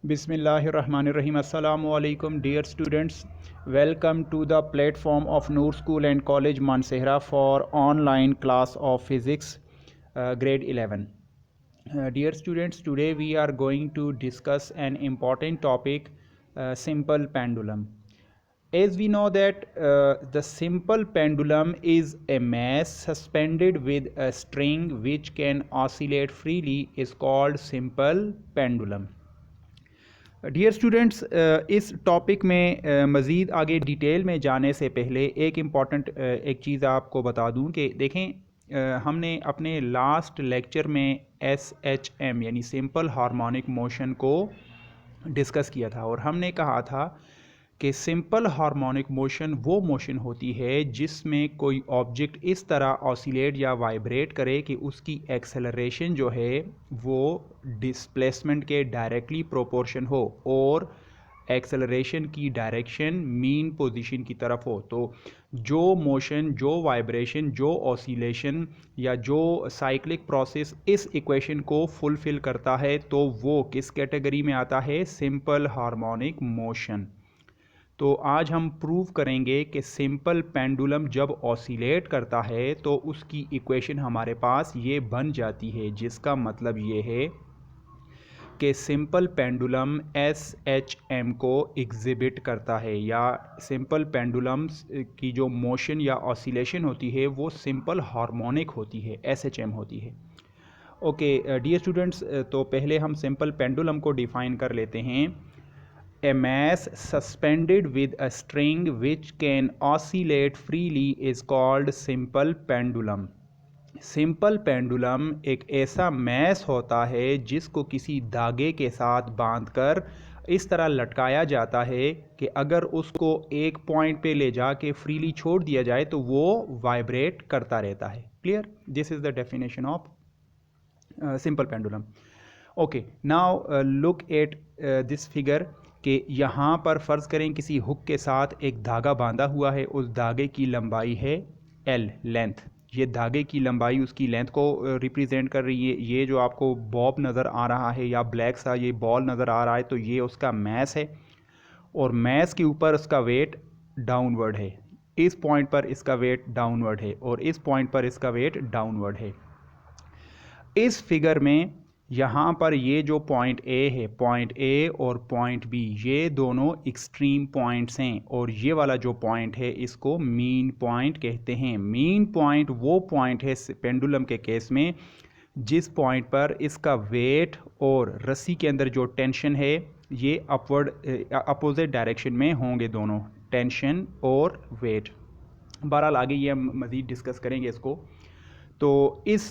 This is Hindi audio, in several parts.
Bismillahirrahmanirrahim. Assalamu alaikum, dear students. Welcome to the platform of Noor School and College Mansehra for online class of physics, grade 11. Dear students, today we are going to discuss an important topic, simple pendulum. As we know that the simple pendulum is a mass suspended with a string which can oscillate freely is called simple pendulum. Dear students, इस टॉपिक में मज़ीद आगे डिटेल में जाने से पहले एक इम्पॉर्टेंट एक चीज़ आपको बता दूं कि देखें, हमने अपने लास्ट लेक्चर में SHM यानी सिंपल हार्मोनिक मोशन को डिस्कस किया था और हमने कहा था कि सिंपल हार्मोनिक मोशन वो मोशन होती है जिसमें कोई ऑब्जेक्ट इस तरह ऑसिलेट या वाइब्रेट करे कि उसकी एक्सेलरेशन जो है वो डिस्प्लेसमेंट के डायरेक्टली प्रोपोर्शन हो और एक्सेलरेशन की डायरेक्शन मीन पोजीशन की तरफ हो। तो जो मोशन, जो वाइब्रेशन, जो ऑसिलेशन या जो साइक्लिक प्रोसेस इस इक्वेशन को फुलफिल करता है तो वो किस कैटेगरी में आता है? Simple harmonic motion. तो आज हम प्रूव करेंगे कि सिंपल पेंडुलम जब ऑसिलेट करता है तो उसकी इक्वेशन हमारे पास ये बन जाती है, जिसका मतलब ये है कि सिंपल पेंडुलम SHM को एग्जिबिट करता है या सिंपल पेंडुलम्स की जो मोशन या ऑसिलेशन होती है वो सिंपल हार्मोनिक होती है, SHM होती है। ओके डियर स्टूडेंट्स, तो पहले हम सिंपल पेंडुलम को डिफाइन कर लेते हैं। A mass suspended with a string which can oscillate freely is called simple pendulum. Simple pendulum एक ऐसा मैस होता है जिसको किसी धागे के साथ बांधकर इस तरह लटकाया जाता है कि अगर उसको एक पॉइंट पे ले जाके फ्रीली छोड़ दिया जाए तो वो वाइब्रेट करता रहता है। Clear? This is the definition of simple pendulum. Okay, now look at this figure कि यहाँ पर फ़र्ज़ करें किसी हुक के साथ एक धागा बांधा हुआ है, उस धागे की लंबाई है L, लेंथ। ये धागे की लंबाई उसकी लेंथ को रिप्रेजेंट कर रही है। ये जो आपको बॉब नज़र आ रहा है या ब्लैक सा ये बॉल नज़र आ रहा है तो ये उसका मैस है और मैस के ऊपर उसका वेट डाउनवर्ड है। इस पॉइंट पर इसका वेट डाउनवर्ड है और इस पॉइंट पर इसका वेट डाउनवर्ड है। इस फिगर में यहाँ पर ये जो पॉइंट ए है, पॉइंट ए और पॉइंट बी, ये दोनों एक्सट्रीम पॉइंट्स हैं और ये वाला जो पॉइंट है इसको मीन पॉइंट कहते हैं। मीन पॉइंट वो पॉइंट है पेंडुलम के केस में जिस पॉइंट पर इसका वेट और रस्सी के अंदर जो टेंशन है ये अपवर्ड अपोजिट डायरेक्शन में होंगे, दोनों टेंशन और वेट। बहरहाल आगे ये हम मज़ीद डिस्कस करेंगे इसको। तो इस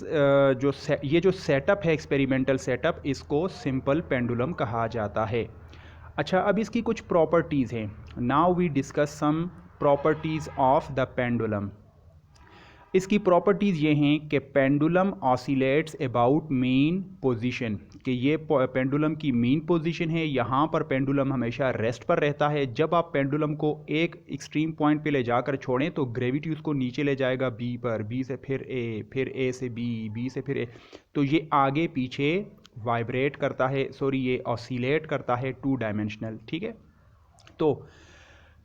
ये जो सेटअप है, एक्सपेरिमेंटल सेटअप, इसको सिंपल पेंडुलम कहा जाता है। अच्छा, अब इसकी कुछ प्रॉपर्टीज़ हैं। Now we discuss some properties of the pendulum. इसकी प्रॉपर्टीज़ ये हैं कि pendulum oscillates about mean position, कि ये पेंडुलम की मीन पोजीशन है। यहाँ पर पेंडुलम हमेशा रेस्ट पर रहता है। जब आप पेंडुलम को एक एक्सट्रीम पॉइंट पे ले जाकर छोड़ें तो ग्रेविटी उसको नीचे ले जाएगा बी पर, बी से फिर ए से बी, बी से फिर ए। तो ये आगे पीछे वाइब्रेट करता है, सॉरी ये ऑसिलेट करता है, 2 डायमेंशनल। ठीक है, तो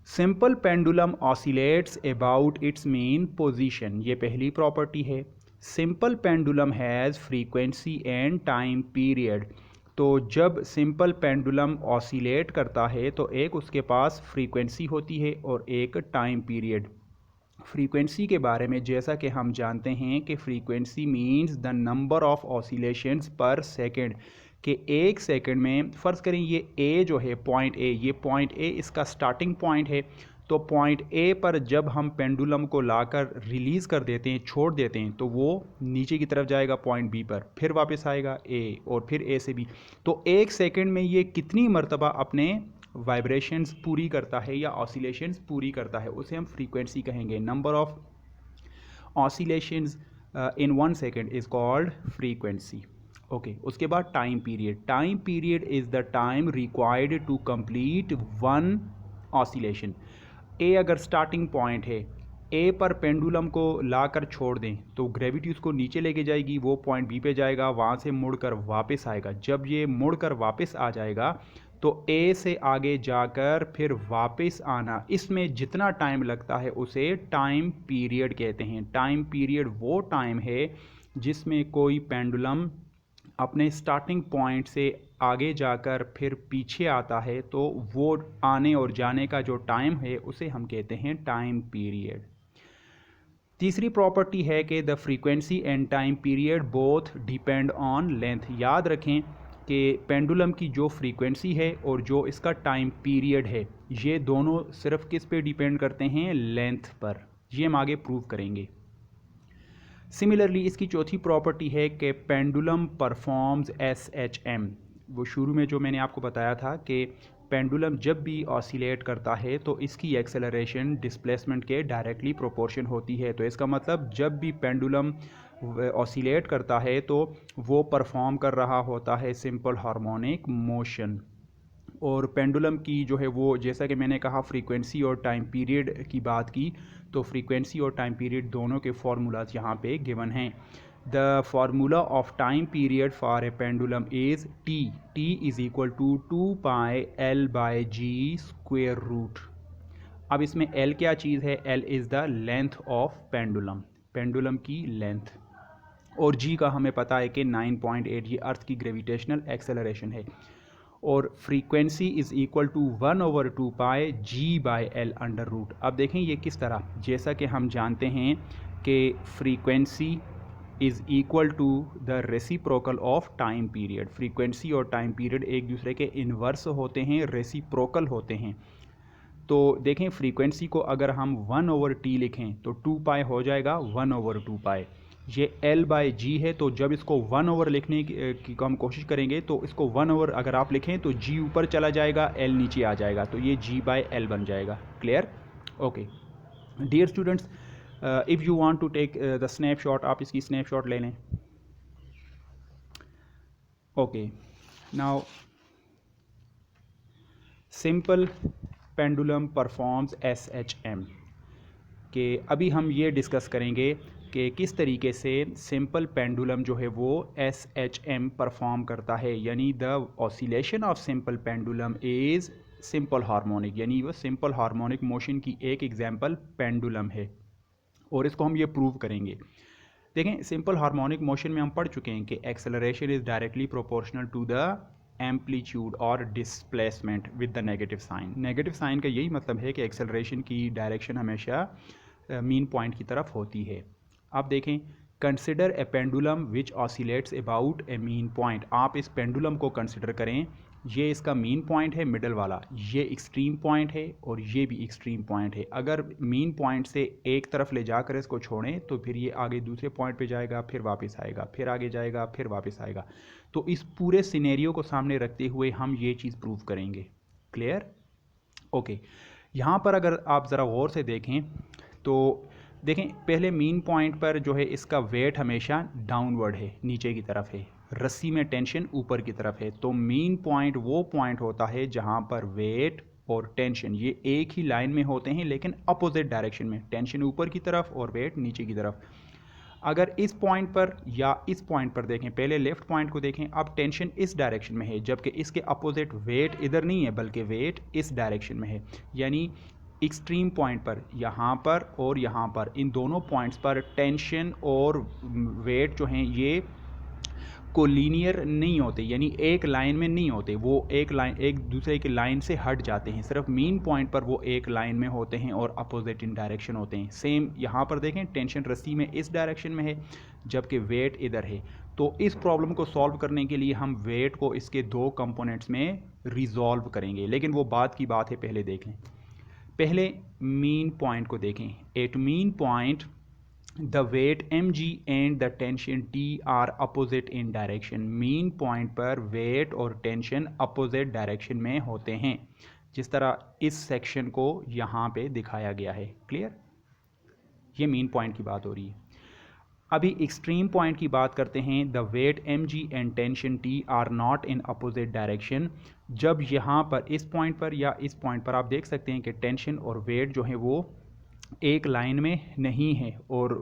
simple pendulum oscillates about it's mean position, ये पहली प्रॉपर्टी है। Simple pendulum has frequency and time period. तो जब सिंपल पेंडुलम ऑसिलेट करता है तो एक उसके पास फ्रीक्वेंसी होती है और एक टाइम पीरियड। फ्रीक्वेंसी के बारे में जैसा कि हम जानते हैं कि frequency means the number of oscillations पर सेकेंड, कि एक सेकंड में फ़र्ज़ करें ये ए जो है पॉइंट ए, ये पॉइंट ए इसका स्टार्टिंग पॉइंट है। तो पॉइंट ए पर जब हम पेंडुलम को लाकर रिलीज़ कर देते हैं, छोड़ देते हैं, तो वो नीचे की तरफ जाएगा पॉइंट बी पर, फिर वापस आएगा ए और फिर ए से बी। तो एक सेकंड में ये कितनी मरतबा अपने वाइब्रेशंस पूरी करता है या ऑसिलेशंस पूरी करता है, उसे हम फ्रीक्वेंसी कहेंगे। Number of oscillations in 1 second is called frequency. Okay, उसके बाद time period. Time period is the time required to complete 1 oscillation. A अगर स्टार्टिंग पॉइंट है, ए पर पेंडुलम को लाकर छोड़ दें तो ग्रेविटी उसको नीचे लेके जाएगी, वो पॉइंट बी पे जाएगा, वहाँ से मुड़कर वापस आएगा। जब ये मुड़कर वापस आ जाएगा तो ए से आगे जाकर फिर वापस आना, इसमें जितना टाइम लगता है उसे टाइम पीरियड कहते हैं। टाइम पीरियड वो टाइम है जिसमें कोई पेंडुलम अपने स्टार्टिंग पॉइंट से आगे जाकर फिर पीछे आता है, तो वो आने और जाने का जो टाइम है उसे हम कहते हैं टाइम पीरियड। तीसरी प्रॉपर्टी है कि the frequency and time period both depend on length. याद रखें कि पेंडुलम की जो फ्रीक्वेंसी है और जो इसका टाइम पीरियड है, ये दोनों सिर्फ किस पे डिपेंड करते हैं? लेंथ पर। ये हम आगे प्रूव करेंगे। सिमिलरली इसकी चौथी प्रॉपर्टी है कि पेंडुलम परफॉर्म्स SHM। वो शुरू में जो मैंने आपको बताया था कि पेंडुलम जब भी ऑसिलेट करता है तो इसकी एक्सेलरेशन डिस्प्लेसमेंट के डायरेक्टली प्रोपोर्शन होती है। तो इसका मतलब जब भी पेंडुलम ऑसिलेट करता है तो वो परफॉर्म कर रहा होता है सिंपल हार्मोनिक मोशन। और पेंडुलम की जो है वो, जैसा कि मैंने कहा फ्रीक्वेंसी और टाइम पीरियड की बात की, तो फ्रीक्वेंसी और टाइम पीरियड दोनों के फार्मूलाज यहाँ पे गिवन हैं। The formula of time period for a pendulum is T is equal to 2πL/g square root. अब इसमें L क्या चीज़ है? L is the length of pendulum, pendulum की लेंथ। और G का हमें पता है कि 9.8, ये अर्थ की ग्रेविटेशनल एक्सेलरेशन है। और frequency is equal to 1/2π/G/L under root. अब देखें ये किस तरह, जैसा कि हम जानते हैं कि frequency is equal to the reciprocal of time period. Frequency और टाइम पीरियड एक दूसरे के इन्वर्स होते हैं, रेसिप्रोकल होते हैं। तो देखें फ्रीक्वेंसी को अगर हम 1/T लिखें तो 2π हो जाएगा 1/2π। ये L/G है, तो जब इसको 1/, लिखने की हम कोशिश करेंगे तो इसको 1/, अगर आप लिखें तो G ऊपर चला जाएगा, L नीचे आ जाएगा, तो ये G/L बन जाएगा। Clear? Okay dear students, if you want to take the snapshot, आप इसकी स्नैपशॉट ले लें। Okay now simple pendulum performs SHM के अभी हम ये डिस्कस करेंगे कि किस तरीके से सिंपल पेंडुलम जो है वो SHM परफॉर्म करता है। यानी the oscillation of simple pendulum is simple harmonic, यानी वो सिंपल हार्मोनिक मोशन की एक एग्जांपल पेंडुलम है, और इसको हम ये प्रूव करेंगे। देखें सिंपल हार्मोनिक मोशन में हम पढ़ चुके हैं कि acceleration is directly proportional to the amplitude और displacement with the negative sign. Negative sign का यही मतलब है कि एक्सेलरेशन की डायरेक्शन हमेशा मीन पॉइंट की तरफ होती है। अब देखें, consider a pendulum which oscillates about A mean point. आप इस पेंडुलम को कंसिडर करें, ये इसका मीन पॉइंट है मिडल वाला, ये एक्सट्रीम पॉइंट है और ये भी एक्सट्रीम पॉइंट है। अगर मीन पॉइंट से एक तरफ ले जाकर इसको छोड़ें तो फिर ये आगे दूसरे पॉइंट पे जाएगा, फिर वापस आएगा, फिर आगे जाएगा, फिर वापस आएगा। तो इस पूरे सिनेरियो को सामने रखते हुए हम ये चीज़ प्रूव करेंगे। क्लियर? ओके यहाँ पर अगर आप ज़रा गौर से देखें तो देखें पहले मीन पॉइंट पर जो है इसका वेट हमेशा डाउनवर्ड है, नीचे की तरफ है, रस्सी में टेंशन ऊपर की तरफ है। तो मीन पॉइंट वो पॉइंट होता है जहाँ पर वेट और टेंशन ये एक ही लाइन में होते हैं लेकिन अपोजिट डायरेक्शन में, टेंशन ऊपर की तरफ और वेट नीचे की तरफ। अगर इस पॉइंट पर या इस पॉइंट पर देखें, पहले लेफ्ट पॉइंट को देखें, अब टेंशन इस डायरेक्शन में है जबकि इसके अपोजिट वेट इधर नहीं है बल्कि वेट इस डायरेक्शन में है। यानी एक्सट्रीम पॉइंट पर, यहाँ पर और यहाँ पर, इन दोनों पॉइंट्स पर टेंशन और वेट जो हैं ये कोलिनियर नहीं होते, यानी एक लाइन में नहीं होते, वो एक दूसरे की लाइन से हट जाते हैं। सिर्फ मीन पॉइंट पर वो एक लाइन में होते हैं और अपोजिट इन डायरेक्शन होते हैं। सेम यहाँ पर देखें, टेंशन रस्सी में इस डायरेक्शन में है जबकि वेट इधर है। तो इस प्रॉब्लम को सॉल्व करने के लिए हम वेट को इसके दो कंपोनेंट्स में रिजॉल्व करेंगे, लेकिन वो बात की बात है, पहले देख लें। पहले मीन पॉइंट को देखें। At mean point the weight mg and the tension t are opposite in direction. Mean point पर वेट और टेंशन अपोजिट डायरेक्शन में होते हैं, जिस तरह इस सेक्शन को यहाँ पे दिखाया गया है। क्लियर? ये मीन पॉइंट की बात हो रही है। अभी एक्सट्रीम पॉइंट की बात करते हैं। The weight mg and tension t are not in opposite direction. जब यहाँ पर इस पॉइंट पर या इस पॉइंट पर आप देख सकते हैं कि टेंशन और वेट जो है वो एक लाइन में नहीं है। और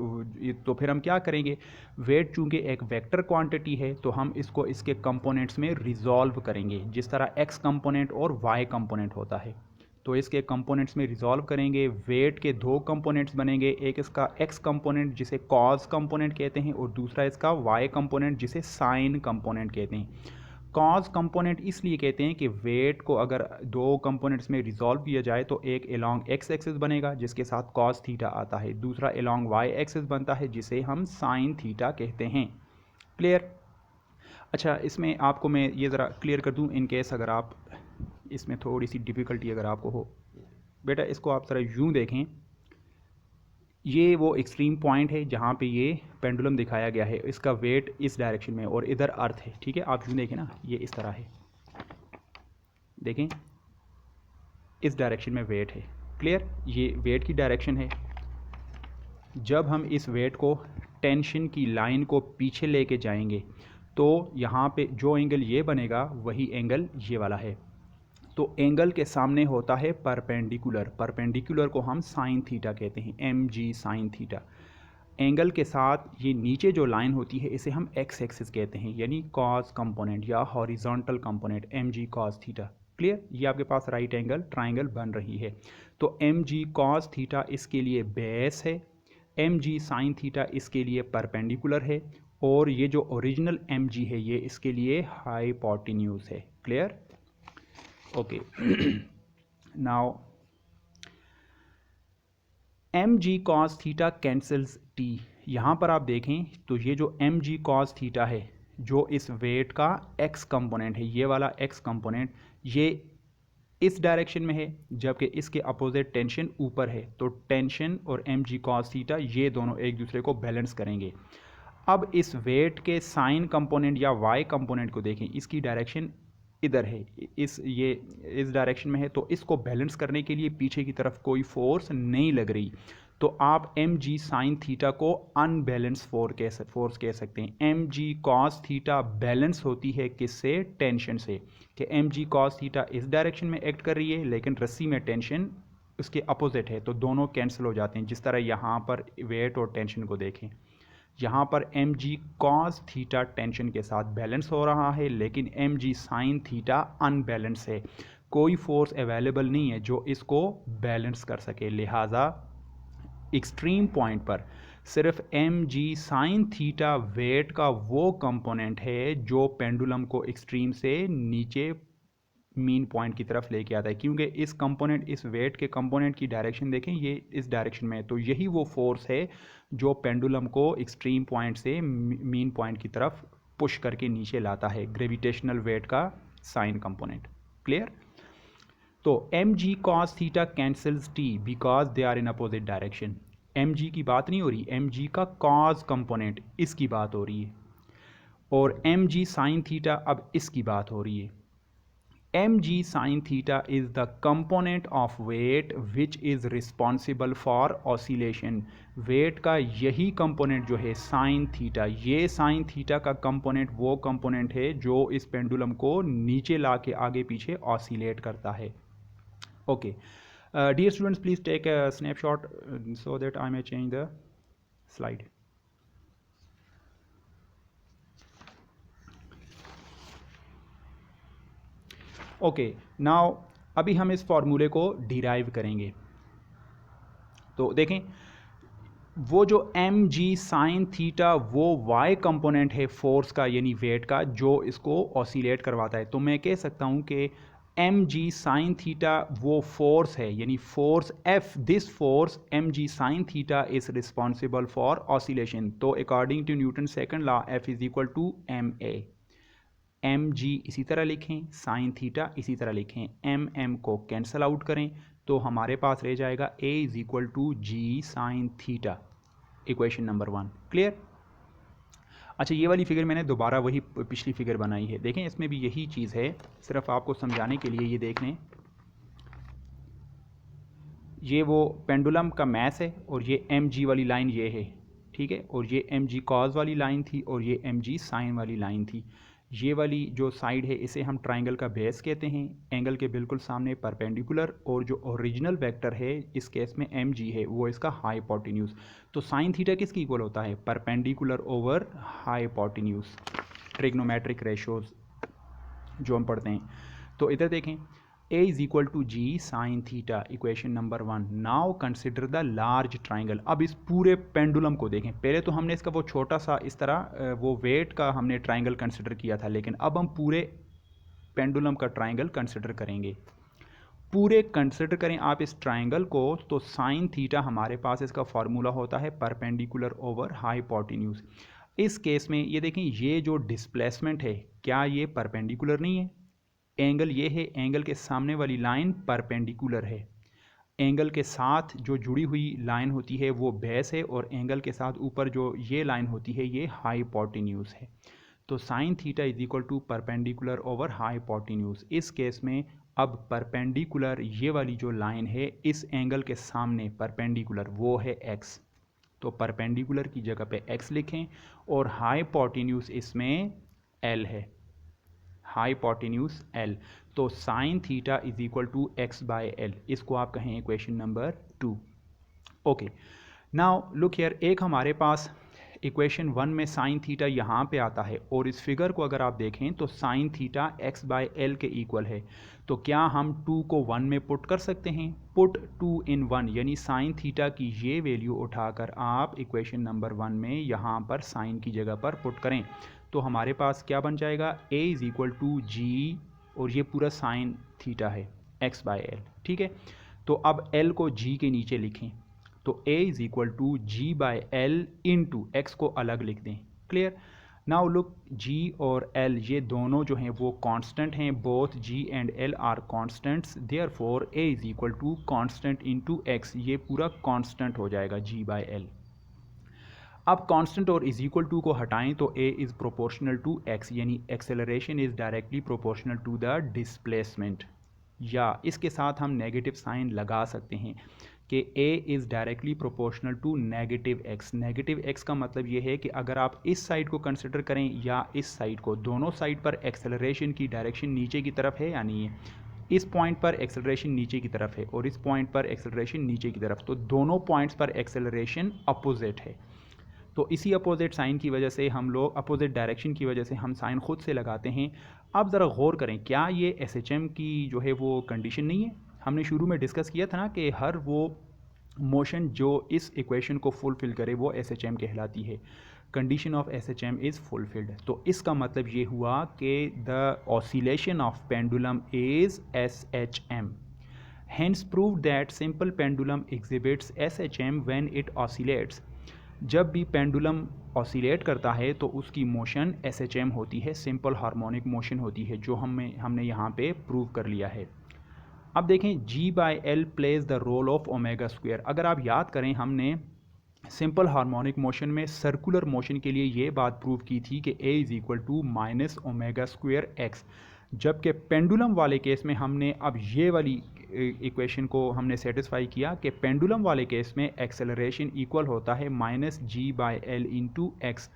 तो फिर हम क्या करेंगे, वेट चूंकि एक वेक्टर क्वांटिटी है तो हम इसको इसके कंपोनेंट्स में रिजॉल्व करेंगे, जिस तरह एक्स कंपोनेंट और वाई कंपोनेंट होता है। तो इसके कंपोनेंट्स में रिजॉल्व करेंगे। वेट के दो कंपोनेंट्स बनेंगे, एक इसका एक्स कंपोनेंट जिसे कॉज कंपोनेंट कहते हैं और दूसरा इसका वाई कंपोनेंट जिसे साइन कंपोनेंट कहते हैं। कॉज कंपोनेंट इसलिए कहते हैं कि वेट को अगर दो कंपोनेंट्स में रिजॉल्व किया जाए तो एक एलॉन्ग एक्स एक्सिस बनेगा जिसके साथ कॉस थीटा आता है, दूसरा एलॉन्ग वाई एक्सिस बनता है जिसे हम साइन थीटा कहते हैं। क्लियर? अच्छा, इसमें आपको मैं ये ज़रा क्लियर कर दूं इन केस अगर आप इसमें थोड़ी सी डिफ़िकल्टी अगर आपको हो। बेटा इसको आप ज़रा यूँ देखें, ये वो एक्सट्रीम पॉइंट है जहाँ पे ये पेंडुलम दिखाया गया है, इसका वेट इस डायरेक्शन में और इधर अर्थ है। ठीक है, आप यूँ देखें ना, ये इस तरह है, देखें इस डायरेक्शन में वेट है। क्लियर? ये वेट की डायरेक्शन है। जब हम इस वेट को टेंशन की लाइन को पीछे लेके जाएंगे तो यहाँ पे जो एंगल ये बनेगा वही एंगल ये वाला है। तो एंगल के सामने होता है परपेंडिकुलर, परपेंडिकुलर को हम साइन थीटा कहते हैं, एम जी साइन थीटा। एंगल के साथ ये नीचे जो लाइन होती है इसे हम एक्स एक्सिस कहते हैं, यानी कॉस कंपोनेंट या horizontal component m g cos theta. Clear? ये आपके पास राइट एंगल ट्राइंगल बन रही है। तो एम जी कॉस थीटा इसके लिए बेस है, एम जी साइन थीटा इसके लिए परपेंडिकुलर है, और ये जो ओरिजिनल एम जी है ये इसके लिए हाइपोटेन्यूज है। Clear? Okay. Now m g cos theta cancels t. यहाँ पर आप देखें तो ये जो एम जी कॉस थीटा है जो इस वेट का एक्स कंपोनेंट है, ये वाला एक्स कंपोनेंट ये इस डायरेक्शन में है जबकि इसके अपोजिट टेंशन ऊपर है। तो टेंशन और एम जी कॉस थीटा ये दोनों एक दूसरे को बैलेंस करेंगे। अब इस वेट के साइन कंपोनेंट या वाई कंपोनेंट को देखें, इसकी डायरेक्शन इधर है, इस डायरेक्शन में है। तो इसको बैलेंस करने के लिए पीछे की तरफ कोई फोर्स नहीं लग रही, तो आप एम जी साइन थीटा को अनबैलेंस फोर्स कह सकते हैं। M g cos theta balance होती है किससे? टेंशन से, कि एम जी कॉस थीटा इस डायरेक्शन में एक्ट कर रही है लेकिन रस्सी में टेंशन उसके अपोजिट है, तो दोनों कैंसिल हो जाते हैं। जिस तरह यहाँ पर वेट और टेंशन को देखें, यहाँ पर m g cos theta tension के साथ बैलेंस हो रहा है लेकिन एम जी साइन थीटा अनबैलेंस है, कोई फोर्स अवेलेबल नहीं है जो इसको बैलेंस कर सके। लिहाजा एक्सट्रीम पॉइंट पर सिर्फ एम जी साइन थीटा वेट का वो कंपोनेंट है जो पेंडुलम को एक्सट्रीम से नीचे मीन पॉइंट की तरफ लेके आता है, क्योंकि इस कंपोनेंट इस वेट के कंपोनेंट की डायरेक्शन देखें ये इस डायरेक्शन में है। तो यही वो फोर्स है जो पेंडुलम को एक्सट्रीम पॉइंट से मीन पॉइंट की तरफ पुश करके नीचे लाता है, ग्रेविटेशनल वेट का साइन कंपोनेंट। क्लियर? तो m g cos theta cancels t because they are in opposite direction. M g की बात नहीं हो रही, एम जी का कॉज कंपोनेंट इसकी बात हो रही है, और एम जी साइन थीटा अब इसकी बात हो रही है। mg sin theta is the component of weight which is responsible for oscillation। Weight का यही कंपोनेंट जो है साइन थीटा, ये साइन थीटा का कंपोनेंट वो कंपोनेंट है जो इस पेंडुलम को नीचे ला के आगे पीछे ऑसिलेट करता है। Okay dear students, please take a snapshot so that I may change the slide। Okay, now अभी हम इस फॉर्मूले को डिराइव करेंगे। तो देखें, वो जो एम जी साइन थीटा वो वाई कंपोनेंट है फोर्स का यानी वेट का जो इसको ऑसिलेट करवाता है। तो मैं कह सकता हूं कि एम जी साइन थीटा वो फोर्स है, यानी force F, this force M ji sine theta is responsible for oscillation. तो according to Newton second law F is equal to M A. M G इसी तरह लिखें, साइन थीटा इसी तरह लिखें, एम एम को कैंसल आउट करें तो हमारे पास रह जाएगा A is equal to ji sine theta, equation number 1। Clear? अच्छा, ये वाली फिगर मैंने दोबारा वही पिछली फिगर बनाई है, देखें इसमें भी यही चीज़ है, सिर्फ आपको समझाने के लिए ये देख लें। ये वो पेंडुलम का मैस है और ये एम जी वाली लाइन ये है, ठीक है, और ये एम जी कॉज वाली लाइन थी और ये एम जी साइन वाली लाइन थी। ये वाली जो साइड है इसे हम ट्राइंगल का बेस कहते हैं, एंगल के बिल्कुल सामने परपेंडिकुलर, और जो ओरिजिनल वेक्टर है इस केस में एम जी है वो इसका हाइपोटेन्यूज। तो साइन थीटा किसकी इक्वल होता है? Perpendicular over hypotenuse, trigonometric ratios जो हम पढ़ते हैं। तो इधर देखें, a is equal to ji sine theta, equation number 1। Now consider the large triangle. अब इस पूरे पेंडुलम को देखें। पहले तो हमने इसका वो छोटा सा इस तरह वो वेट का हमने ट्राइंगल कंसिडर किया था, लेकिन अब हम पूरे पेंडुलम का ट्राइंगल कंसिडर करेंगे। पूरे कंसिडर करें आप इस ट्राइंगल को, तो साइन थीटा हमारे पास इसका फॉर्मूला होता है परपेंडिकुलर ओवर हाइपोटेन्यूज। इस केस में ये देखें, ये जो डिस्प्लेसमेंट है क्या ये परपेंडिकुलर नहीं है? एंगल ये है, एंगल के सामने वाली लाइन परपेंडिकुलर है, एंगल के साथ जो जुड़ी हुई लाइन होती है वो बेस है, और एंगल के साथ ऊपर जो ये लाइन होती है ये हाइपोटेन्यूज है। तो sine theta is equal to perpendicular over hypotenuse. इस केस में अब परपेंडिकुलर ये वाली जो लाइन है इस एंगल के सामने परपेंडिकुलर वो है x। तो परपेंडिकुलर की जगह पे x लिखें, और हाइपोटेन्यूज इसमें l है, हाइपोटेन्यूज l। तो sine theta is equal to x by l, इसको आप कहें इक्वेशन नंबर 2। ओके, नाउ लुक हियर, एक हमारे पास इक्वेशन 1 में साइन थीटा यहाँ पे आता है, और इस फिगर को अगर आप देखें तो sine theta x by L के इक्वल है। तो क्या हम 2 को 1 में पुट कर सकते हैं? पुट 2 इन 1, यानी साइन थीटा की ये वैल्यू उठाकर आप इक्वेशन नंबर 1 में यहाँ पर साइन की जगह पर पुट करें, तो हमारे पास क्या बन जाएगा? a इज इक्वल टू जी, और ये पूरा साइन थीटा है x बाय एल, ठीक है। तो अब l को g के नीचे लिखें, तो a is equal to ji by L into x को अलग लिख दें। क्लियर? नाउ लुक, g और l ये दोनों जो हैं वो कांस्टेंट हैं, both g and l are constants, therefore a is equal to constant into x, ये पूरा कांस्टेंट हो जाएगा g बाय एल। अब कांस्टेंट और इज इक्वल टू को हटाएं तो a is proportional to x, यानी acceleration is directly proportional to the displacement, या इसके साथ हम नेगेटिव साइन लगा सकते हैं कि a is directly proportional to negative x। Negative x का मतलब ये है कि अगर आप इस साइड को कंसिडर करें या इस साइड को, दोनों साइड पर एक्सेलरेशन की डायरेक्शन नीचे की तरफ है या नहीं है। इस पॉइंट पर एक्सेलरेशन नीचे की तरफ है और इस पॉइंट पर एक्सेलरेशन नीचे की तरफ, तो दोनों पॉइंट्स पर एक्सेलरेशन अपोजिट है। तो इसी अपोजिट साइन की वजह से हम लोग, अपोजिट डायरेक्शन की वजह से हम साइन खुद से लगाते हैं। अब ज़रा गौर करें, क्या ये SHM की जो है वो कंडीशन नहीं है? हमने शुरू में डिस्कस किया था ना कि हर वो मोशन जो इस इक्वेशन को फुलफिल करे वो SHM कहलाती है। Condition of SHM is fulfilled. तो इसका मतलब ये हुआ कि the oscillation of pendulum is SHM। Hence proved that simple pendulum exhibits SHM when it oscillates। जब भी पेंडुलम ऑसिलेट करता है तो उसकी मोशन SHM होती है, सिंपल हार्मोनिक मोशन होती है, जो हमने यहाँ पे प्रूव कर लिया है। अब देखें, G by l plays the role of omega square. अगर आप याद करें, हमने सिंपल हार्मोनिक मोशन में सर्कुलर मोशन के लिए ये बात प्रूव की थी कि a is equal to minus omega square x, जबकि पेंडुलम वाले केस में हमने अब ये वाली इक्वेशन को हमने सेटिस्फाई किया कि पेंडुलम वाले केस में एक्सेलरेशन इक्वल होता है minus G by L into X.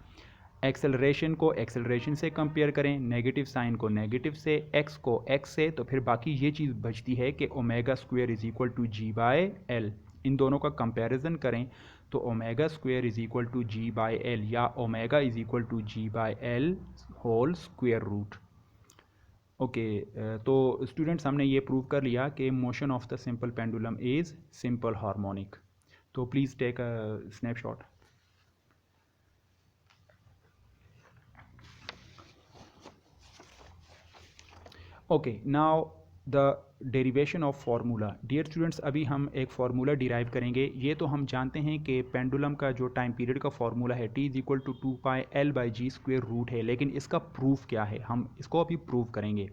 Acceleration को एक्सेलरेशन से कंपेयर करें, नेगेटिव साइन को नेगेटिव से, एक्स को एक्स से, तो फिर बाकी ये चीज़ बचती है कि omega square is equal to ji by L. इन दोनों का कंपैरिजन करें तो omega square is equal to ji by L, या omega is equal to ji by L whole square root. Okay, तो स्टूडेंट्स हमने ये प्रूव कर लिया कि motion of the simple pendulum is simple harmonic. तो please take a snapshot. Okay, now the derivation of formula. Dear students, अभी हम एक फार्मूला डिराइव करेंगे। ये तो हम जानते हैं कि पेंडुलम का जो टाइम पीरियड का फार्मूला है t is equal to 2 pi l by g square root है, लेकिन इसका प्रूफ क्या है हम इसको अभी प्रूव करेंगे।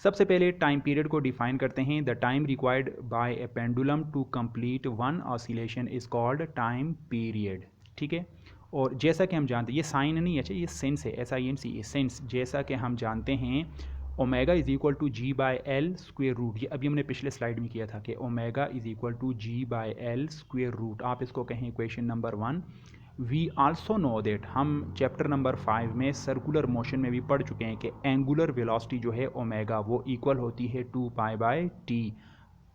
सबसे पहले टाइम पीरियड को डिफाइन करते हैं। The time required by a pendulum to complete one oscillation is called time period, ठीक है। और जैसा कि हम जानते हैं, ये साइन नहीं है, अच्छा ये सेंस है, SINC सेंस। जैसा कि हम जानते हैं omega is equal to ji by l square root, ये अभी हमने पिछले स्लाइड में किया था कि omega is equal to ji by l square root. आप इसको कहें equation number 1, we also know that, हम चैप्टर नंबर 5 में सर्कुलर मोशन में भी पढ़ चुके हैं कि एंगुलर वेलोसिटी जो है ओमेगा वो इक्वल होती है 2π/t।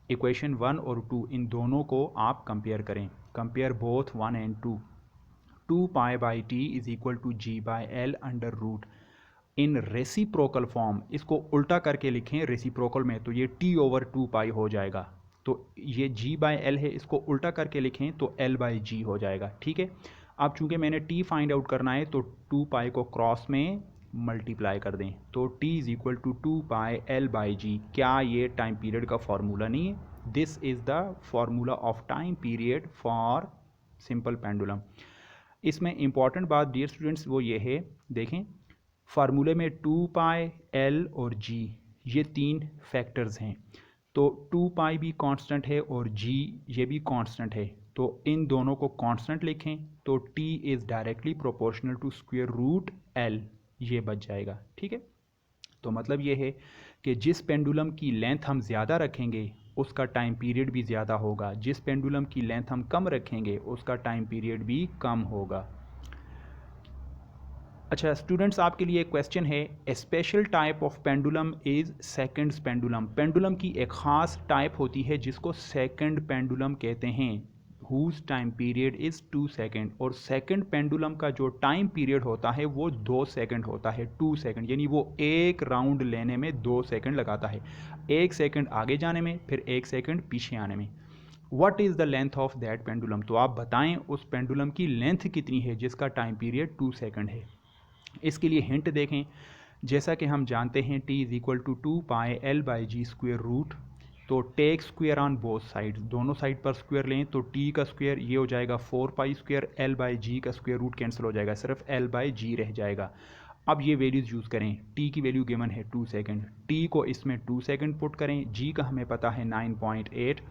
इक्वेशन 1 और 2 इन दोनों को आप कंपेयर करें, compare both 1 and 2। 2π/t is equal to g/l under root. In reciprocal form इसको उल्टा करके लिखें रेसिप्रोकल में तो ये t/2π हो जाएगा। तो ये g/l है, इसको उल्टा करके लिखें तो l/g हो जाएगा। ठीक है, अब चूंकि मैंने t फाइंड आउट करना है तो 2π को क्रॉस में मल्टीप्लाई कर दें तो t is equal to 2π/l/g। क्या ये टाइम पीरियड का फॉर्मूला नहीं है? This is the formula of time period for simple pendulum. इसमें इंपॉर्टेंट बात डियर स्टूडेंट्स वो ये है, देखें फार्मूले में 2π, l और g ये तीन फैक्टर्स हैं, तो 2π भी कांस्टेंट है और g ये भी कांस्टेंट है, तो इन दोनों को कांस्टेंट लिखें तो t is directly proportional to square root l, ये बच जाएगा। ठीक है, तो मतलब ये है कि जिस पेंडुलम की लेंथ हम ज़्यादा रखेंगे उसका टाइम पीरियड भी ज़्यादा होगा, जिस पेंडुलम की लेंथ हम कम रखेंगे उसका टाइम पीरियड भी कम होगा। अच्छा स्टूडेंट्स, आपके लिए एक क्वेश्चन है, a special type of pendulum is seconds pendulum. Pendulum की एक ख़ास टाइप होती है जिसको सेकंड पेंडुलम कहते हैं, whose time period is 2 second. और सेकंड पेंडुलम का जो टाइम पीरियड होता है वो 2 सेकंड होता है, 2 सेकंड, यानी वो एक राउंड लेने में 2 सेकंड लगाता है, 1 सेकंड आगे जाने में फिर 1 सेकंड पीछे आने में। What is the length of that pendulum, तो आप बताएं उस पेंडुलम की लेंथ कितनी है जिसका टाइम पीरियड 2 सेकंड है। इसके लिए हिंट देखें, जैसा कि हम जानते हैं t is equal to 2π/l/g square root, तो take square on both side, दोनों साइड पर स्क्वायर लें तो t का स्क्वायर ये हो जाएगा 4π², l/g का स्क्वायर रूट कैंसिल हो जाएगा, सिर्फ l/g रह जाएगा। अब ये वैल्यूज़ यूज़ करें, t की वैल्यू गिवन है 2 सेकंड, t को इसमें 2 सेकंड पुट करें, g का हमें पता है 9.8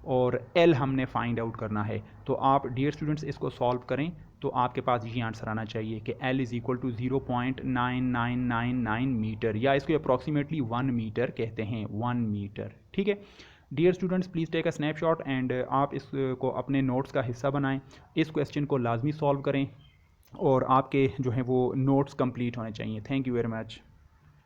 और l हमने फाइंड आउट करना है। तो आप डियर स्टूडेंट्स इसको सॉल्व करें तो आपके पास ये आंसर आना चाहिए कि l is equal to 0.9999 metre, या इसको अप्रॉक्सीमेटली 1 मीटर कहते हैं, 1 मीटर। ठीक है dear students, please take a snapshot and आप इसको अपने नोट्स का हिस्सा बनाएं, इस क्वेश्चन को लाजमी सॉल्व करें और आपके जो है वो नोट्स कंप्लीट होने चाहिए। Thank you very much.